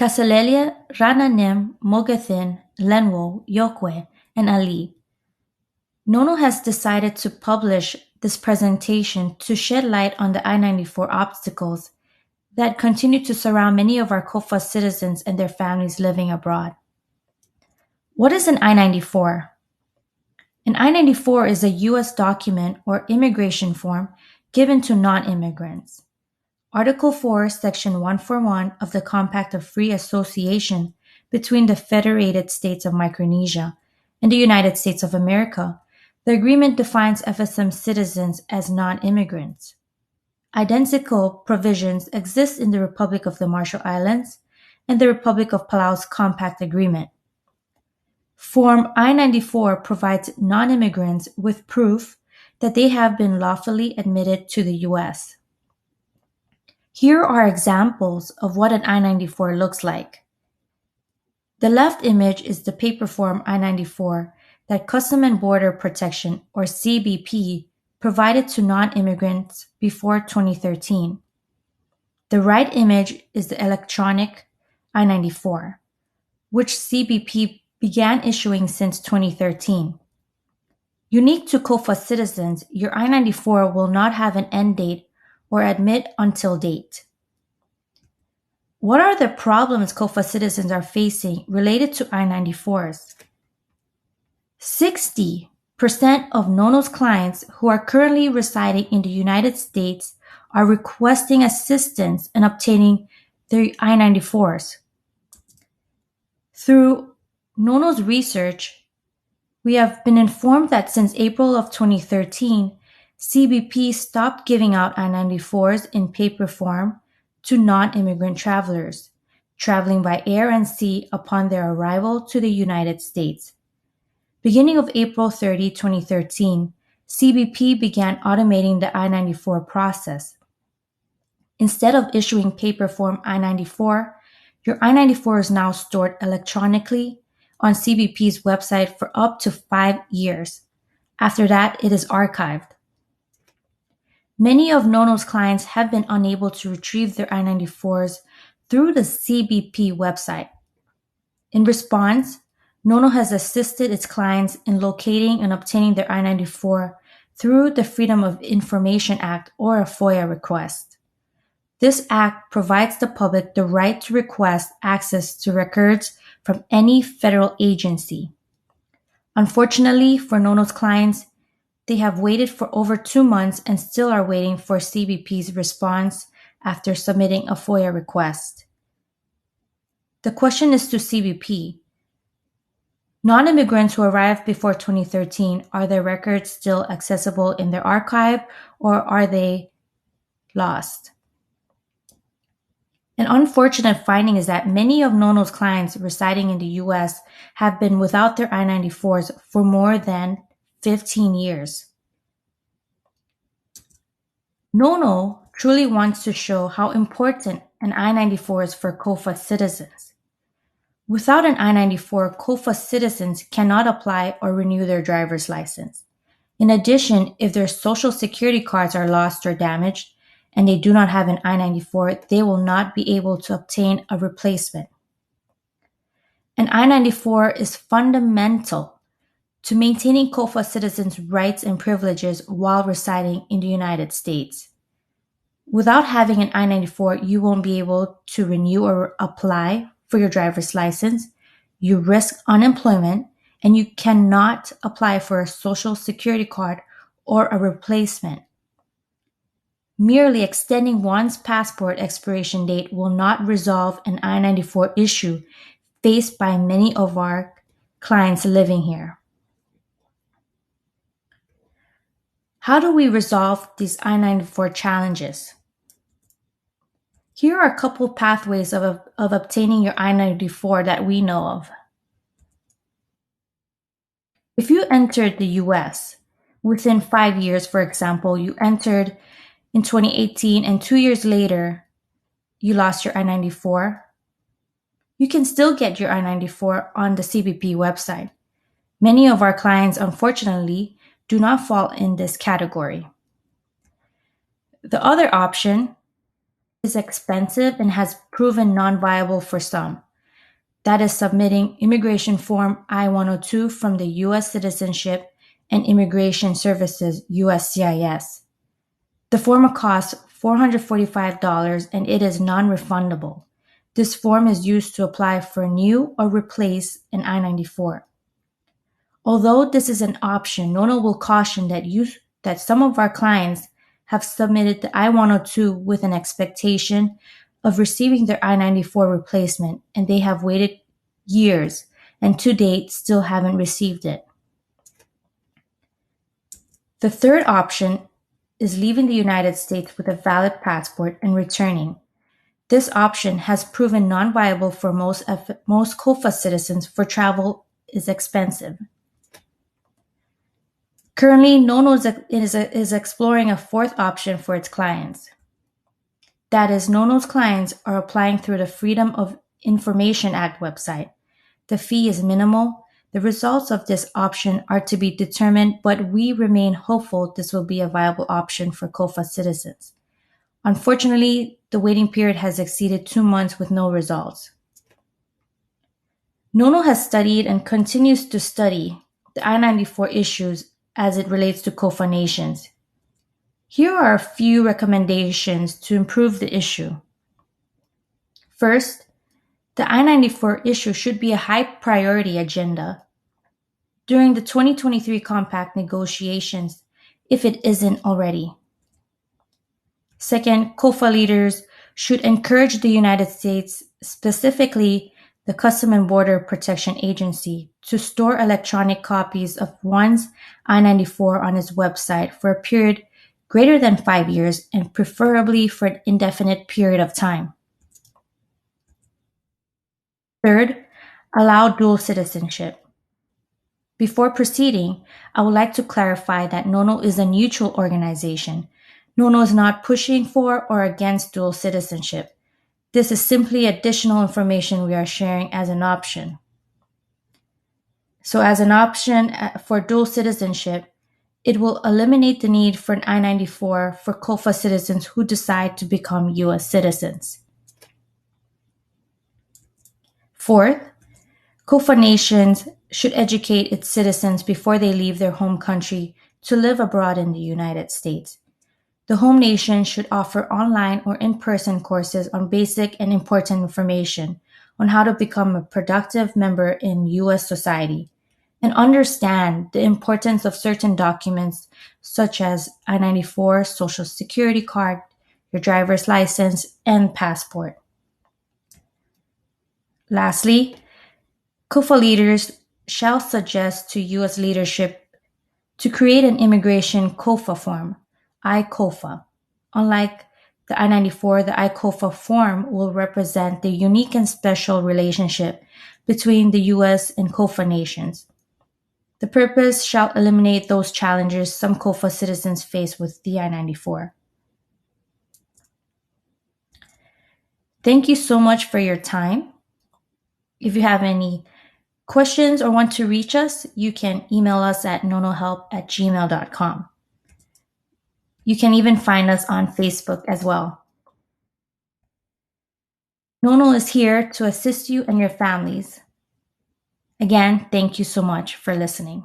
Kasalelia, Rananim, Mogathin, Lenwo, Yokwe, and Ali. NOHNO has decided to publish this presentation to shed light on the I-94 obstacles that continue to surround many of our C.O.F.A citizens and their families living abroad. What is an I-94? An I-94 is a U.S. document or immigration form given to non-immigrants. Article 4, Section 141 of the Compact of Free Association between the Federated States of Micronesia and the United States of America. The agreement defines FSM citizens as non-immigrants. Identical provisions exist in the Republic of the Marshall Islands and the Republic of Palau's Compact Agreement. Form I-94 provides non-immigrants with proof that they have been lawfully admitted to the U.S. Here are examples of what an I-94 looks like. The left image is the paper form I-94 that Custom and Border Protection, or CBP, provided to non-immigrants before 2013. The right image is the electronic I-94, which CBP began issuing since 2013. Unique to C.O.F.A citizens, your I-94 will not have an end date or admit until date. What are the problems C.O.F.A citizens are facing related to I-94s? 60% of NOHNO's clients who are currently residing in the United States are requesting assistance in obtaining their I-94s. Through NOHNO's research, we have been informed that since April of 2013, CBP stopped giving out I-94s in paper form to non-immigrant travelers traveling by air and sea upon their arrival to the United States. Beginning of April 30, 2013, CBP began automating the I-94 process. Instead of issuing paper form I-94, your I-94 is now stored electronically on CBP's website for up to 5 years. After that, it is archived. Many of NOHNO's clients have been unable to retrieve their I-94s through the CBP website. In response, NOHNO has assisted its clients in locating and obtaining their I-94 through the Freedom of Information Act or a FOIA request. This act provides the public the right to request access to records from any federal agency. Unfortunately for NOHNO's clients, they have waited for over 2 months and still are waiting for CBP's response after submitting a FOIA request. The question is to CBP. Non-immigrants who arrived before 2013, are their records still accessible in their archive or are they lost? An unfortunate finding is that many of NOHNO's clients residing in the U.S. have been without their I-94s for more than 15 years. NOHNO truly wants to show how important an I-94 is for C.O.F.A citizens. Without an I-94, C.O.F.A citizens cannot apply or renew their driver's license. In addition, if their social security cards are lost or damaged and they do not have an I-94, they will not be able to obtain a replacement. An I-94 is fundamental to maintaining C.O.F.A citizens' rights and privileges while residing in the United States. Without having an I-94, you won't be able to renew or apply for your driver's license, you risk unemployment, and you cannot apply for a social security card or a replacement. Merely extending one's passport expiration date will not resolve an I-94 issue faced by many of our clients living here. How do we resolve these I-94 challenges? Here are a couple pathways of obtaining your I-94 that we know of. If you entered the U.S. within 5 years, for example, you entered in 2018 and 2 years later, you lost your I-94, you can still get your I-94 on the CBP website. Many of our clients, unfortunately, do not fall in this category. The other option is expensive and has proven non-viable for some. That is submitting Immigration Form I-102 from the U.S. Citizenship and Immigration Services USCIS. The form costs $445 and it is non-refundable. This form is used to apply for new or replace an I-94. Although this is an option, NOHNO will caution that some of our clients have submitted the I-102 with an expectation of receiving their I-94 replacement, and they have waited years and to date still haven't received it. The third option is leaving the United States with a valid passport and returning. This option has proven non-viable for most C.O.F.A citizens, for travel is expensive. Currently, NOHNO is exploring a fourth option for its clients. That is, NOHNO's clients are applying through the Freedom of Information Act website. The fee is minimal. The results of this option are to be determined, but we remain hopeful this will be a viable option for C.O.F.A citizens. Unfortunately, the waiting period has exceeded 2 months with no results. NOHNO has studied and continues to study the I-94 issues as it relates to C.O.F.A nations. Here are a few recommendations to improve the issue. First, the I-94 issue should be a high priority agenda during the 2023 compact negotiations, if it isn't already. Second, C.O.F.A leaders should encourage the United States, specifically the Custom and Border Protection Agency, to store electronic copies of one's I-94 on its website for a period greater than 5 years and preferably for an indefinite period of time. Third, allow dual citizenship. Before proceeding, I would like to clarify that NOHNO is a neutral organization. NOHNO is not pushing for or against dual citizenship. This is simply additional information we are sharing as an option. So as an option for dual citizenship, it will eliminate the need for an I-94 for C.O.F.A citizens who decide to become U.S. citizens. Fourth, C.O.F.A nations should educate its citizens before they leave their home country to live abroad in the United States. The home nation should offer online or in-person courses on basic and important information on how to become a productive member in U.S. society and understand the importance of certain documents such as I-94, Social Security card, your driver's license, and passport. Lastly, C.O.F.A leaders shall suggest to U.S. leadership to create an immigration C.O.F.A form, I-C.O.F.A. Unlike the I-94, the I-C.O.F.A form will represent the unique and special relationship between the U.S. and C.O.F.A nations. The purpose shall eliminate those challenges some C.O.F.A citizens face with the I-94. Thank you so much for your time. If you have any questions or want to reach us, you can email us at nohnohelp@gmail.com. You can even find us on Facebook as well. NOHNO is here to assist you and your families. Again, thank you so much for listening.